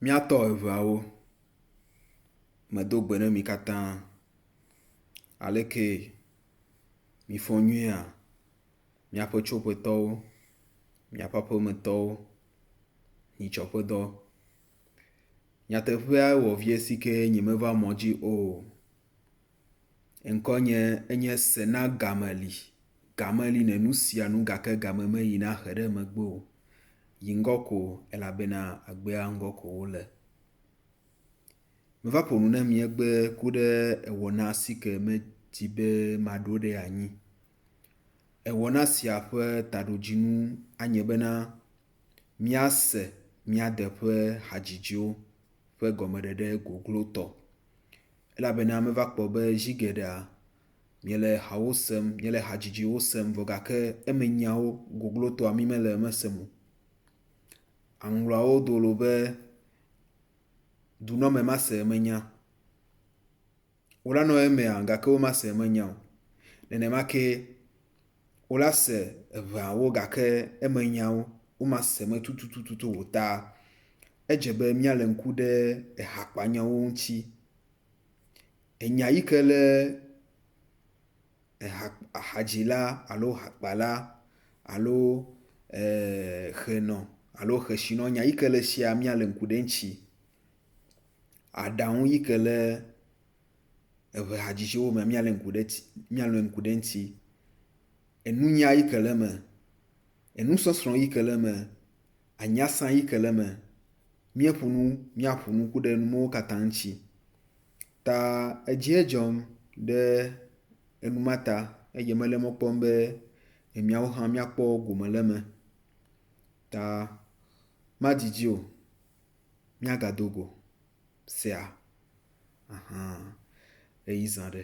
Míatɔ eveawo medo gbe ne mi katã aleke mifɔ nyuia miaƒe tsoƒetɔwo, miaƒe aƒemetɔwo, nyitsɔƒedɔ. Nyateƒea wɔ vie si ke nyemeva mɔ dzi o. Ŋkɔ enye Sena Gameli. Gameli le nu sia nu gake game meyina he ɖe megbe o. Yi ŋgɔ ko elabena agbea ŋgɔ ko wole. Meva ƒo nu ne mi egbe ku ɖe ewɔna si ke medi be maɖo ɖe anyi. Ewɔna sia ƒe taɖodzinu anye bena míase míade ƒe hadzidziwo ƒe gɔmeɖeɖe goglotɔ. Elabena meva kpɔ be zi geɖea miele hawo sem, miele hadzidziwo sem vɔ gake eme nyawo goglotɔa mi mele eme sem o. Aŋlɔawo do lo be dunɔme ma se emenya. Wola nɔ emea gake woma se emenya o. Nenemake wola se eveawo gake emenyawo woma se eme tutututu o ta edze be míale ŋku ɖe ehakpanyawo ŋuti. Enya yi ke le ahadzila alo hakpala alo henɔ alo heshinɔ nya yi ke le esia míale ŋku ɖe eŋuti. Aɖaŋu yi ke le eve hadzidziwo me míale ŋku ɖe eŋuti. Enunya yi ke le eme, enusɔsrɔ̃ yi ke le eme, anyasã yi ke le eme, míaƒo nu ku ɖe numawo katã ŋuti. Ta edzi edzɔm ɖe enuma ta eye mele mɔ kpɔm be miawo hã míakpɔ gome le eme. Ta madidi o, míagado go sea. Eyi zã ɖe.